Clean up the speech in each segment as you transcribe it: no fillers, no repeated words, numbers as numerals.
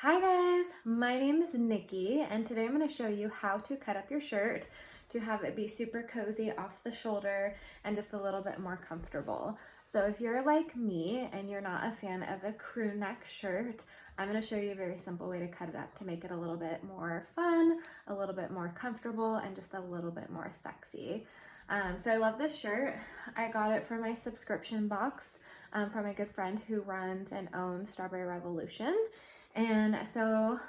Hi guys, my name is Nikki and today I'm going to show you how to cut up your shirt to have it be super cozy off the shoulder and just a little bit more comfortable. So if you're like me and you're not a fan of a crew neck shirt, I'm going to show you a very simple way to cut it up to make it a little bit more fun, a little bit more comfortable, and just a little bit more sexy. So I love this shirt. I got it from my subscription box from a good friend who runs and owns Strawberry Revolution. And so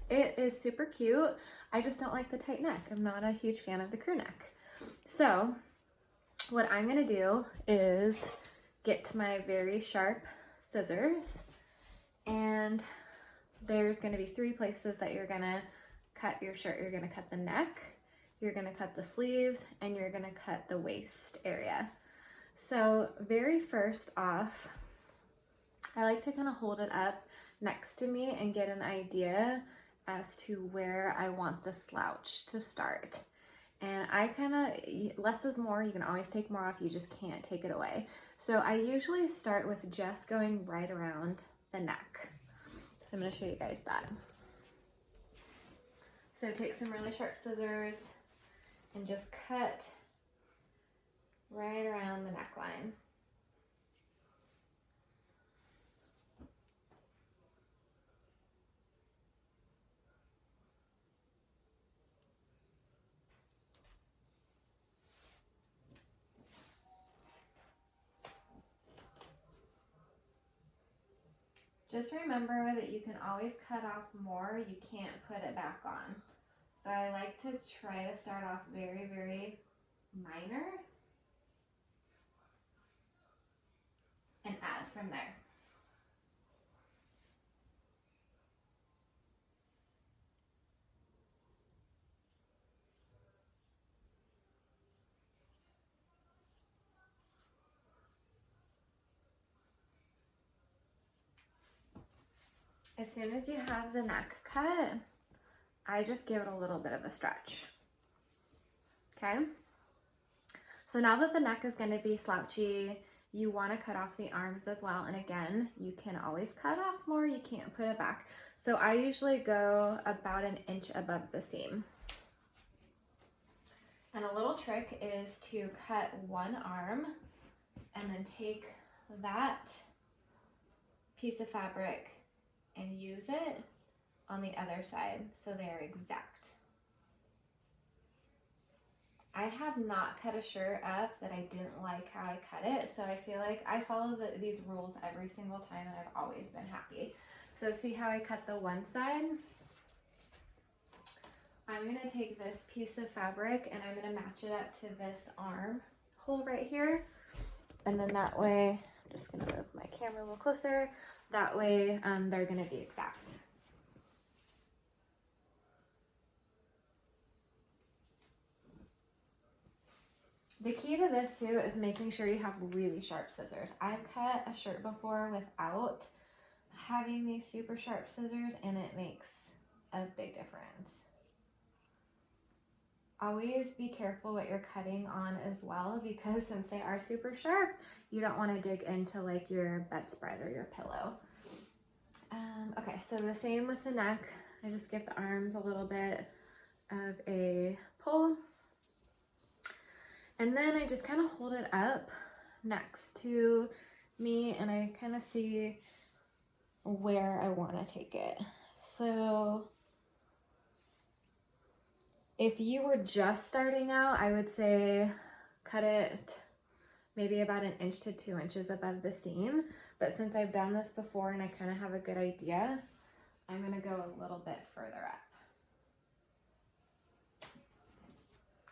it is super cute. I just don't like the tight neck. I'm not a huge fan of the crew neck. So what I'm gonna do is get my very sharp scissors, and there's gonna be three places that you're gonna cut your shirt. You're gonna cut the neck, you're gonna cut the sleeves, and you're gonna cut the waist area. So very first off, I like to kind of hold it up next to me and get an idea as to where I want the slouch to start. And I kind of, less is more, you can always take more off, you just can't take it away. So I usually start with just going right around the neck. So I'm going to show you guys that. So take some really sharp scissors and just cut right around the neckline. Just remember that you can always cut off more, you can't put it back on. So I like to try to start off very, very minor and add from there. As soon as you have the neck cut, I just give it a little bit of a stretch. Okay? So now that the neck is going to be slouchy, you want to cut off the arms as well. And again, you can always cut off more, you can't put it back. So I usually go about an inch above the seam. And a little trick is to cut one arm and then take that piece of fabric and use it on the other side so they are exact. I have not cut a shirt up that I didn't like how I cut it, so I feel like I follow these rules every single time and I've always been happy. So see how I cut the one side? I'm going to take this piece of fabric and I'm going to match it up to this arm hole right here. And then that way, I'm just going to move my camera a little closer. That way they're going to be exact. The key to this too is making sure you have really sharp scissors. I've cut a shirt before without having these super sharp scissors and it makes a big difference. Always be careful what you're cutting on as well, because since they are super sharp, you don't want to dig into like your bedspread or your pillow. Okay, so the same with the neck. I just give the arms a little bit of a pull. And then I just kind of hold it up next to me and I kind of see where I want to take it. So if you were just starting out, I would say cut it maybe about an inch to 2 inches above the seam. But since I've done this before and I kind of have a good idea, I'm going to go a little bit further up.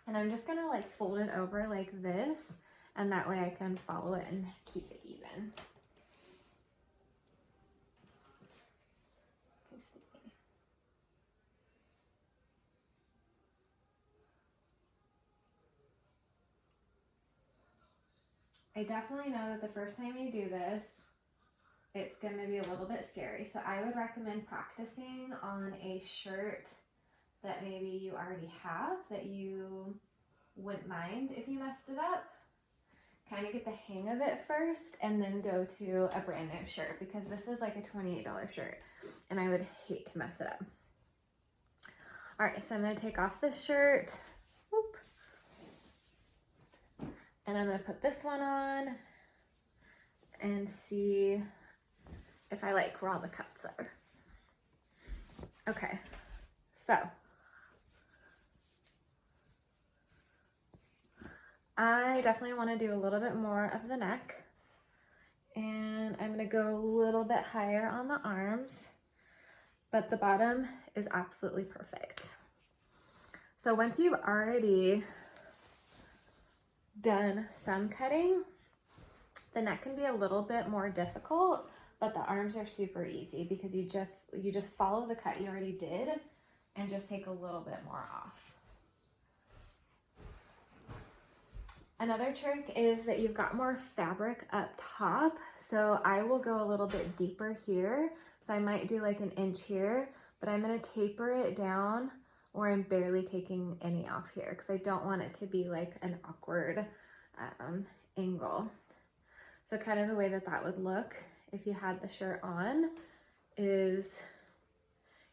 And I'm just going to like fold it over like this, and that way I can follow it and keep it even. I definitely know that the first time you do this, it's going to be a little bit scary. So I would recommend practicing on a shirt that maybe you already have that you wouldn't mind if you messed it up. kind of get the hang of it first and then go to a brand new shirt, because this is like a $28 shirt and I would hate to mess it up. All right, so I'm gonna take off this shirt. Whoop. And I'm gonna put this one on and see if I like where all the cuts are. Okay, so I definitely want to do a little bit more of the neck, and I'm going to go a little bit higher on the arms, but the bottom is absolutely perfect. So once you've already done some cutting, the neck can be a little bit more difficult, but the arms are super easy because you just follow the cut you already did and just take a little bit more off. Another trick is that you've got more fabric up top, so I will go a little bit deeper here. So I might do like an inch here, but I'm gonna taper it down, or I'm barely taking any off here because I don't want it to be like an awkward angle. So kind of the way that that would look if you had the shirt on is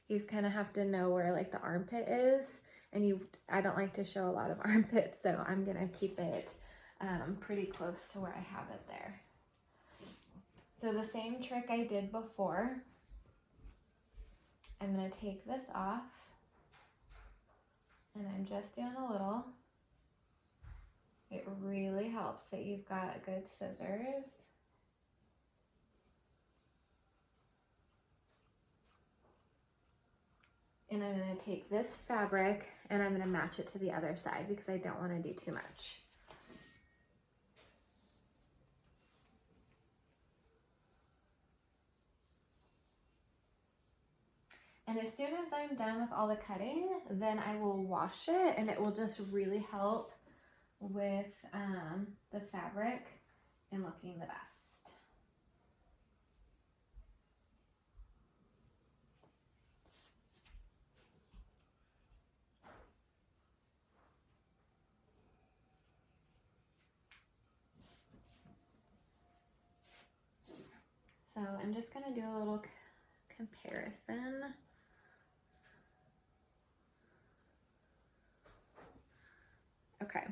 you just kind of have to know where like the armpit is, and I don't like to show a lot of armpits, so I'm gonna keep it pretty close to where I have it there. So the same trick I did before, I'm gonna take this off and I'm just doing a little. It really helps that you've got good scissors. And I'm gonna take this fabric and I'm gonna match it to the other side because I don't wanna do too much. And as soon as I'm done with all the cutting, then I will wash it, and it will just really help with the fabric and looking the best. So I'm just gonna do a little comparison. Okay.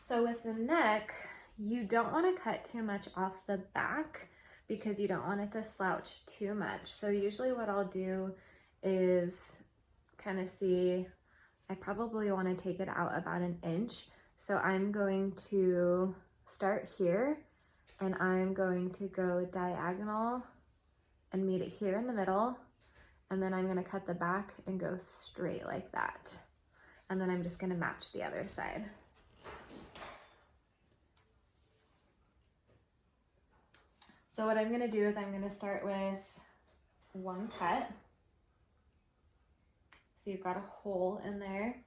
So with the neck, you don't want to cut too much off the back because you don't want it to slouch too much. So usually what I'll do is kind of see, I probably want to take it out about an inch. So I'm going to start here and I'm going to go diagonal and meet it here in the middle. And then I'm going to cut the back and go straight like that. And then I'm just going to match the other side. So what I'm going to do is I'm going to start with one cut. So you've got a hole in there.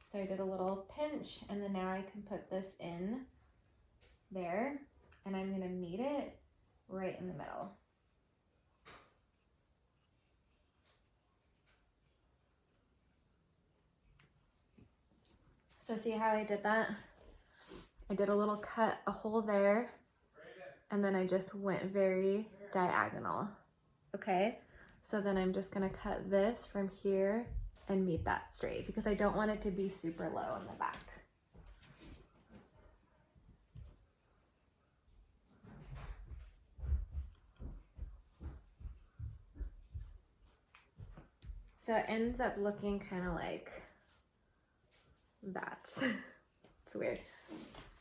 So I did a little pinch, and then now I can put this in there, and I'm going to meet it right in the middle. So see how I did that? I did a little cut, a hole there, and then I just went very diagonal. Okay, so then I'm just gonna cut this from here and meet that straight because I don't want it to be super low in the back. So it ends up looking kind of like that. It's weird.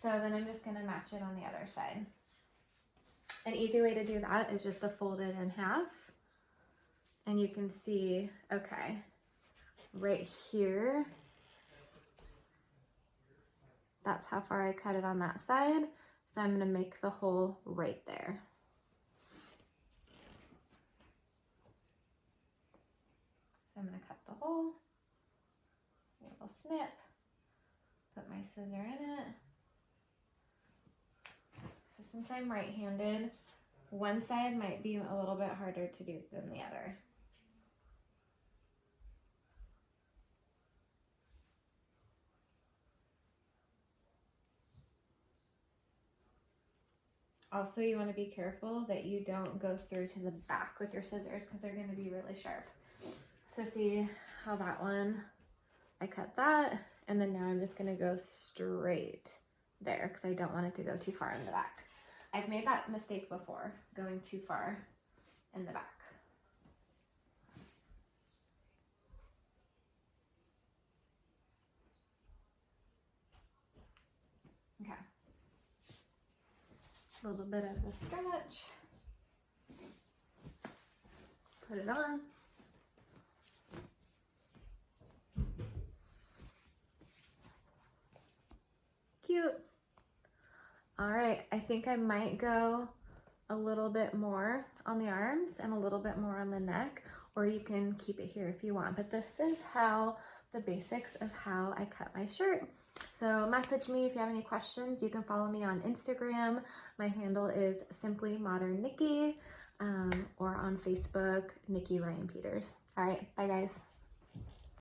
So then I'm just gonna match it on the other side. An easy way to do that is just to fold it in half, and you can see, okay, right here, that's how far I cut it on that side. So I'm gonna make the hole right there. So I'm gonna cut the hole, a little snip, put my scissor in it. So since I'm right-handed, one side might be a little bit harder to do than the other. Also, you want to be careful that you don't go through to the back with your scissors because they're going to be really sharp. So see how that one, I cut that, and then now I'm just going to go straight there because I don't want it to go too far in the back. I've made that mistake before, going too far in the back. Okay. A little bit of a stretch. Put it on. Cute. All right, I think I might go a little bit more on the arms and a little bit more on the neck, or you can keep it here if you want. But this is how the basics of how I cut my shirt. So message me if you have any questions. You can follow me on Instagram. My handle is Simply Modern Nikki, or on Facebook, Nikki Ryan Peters. All right, bye guys.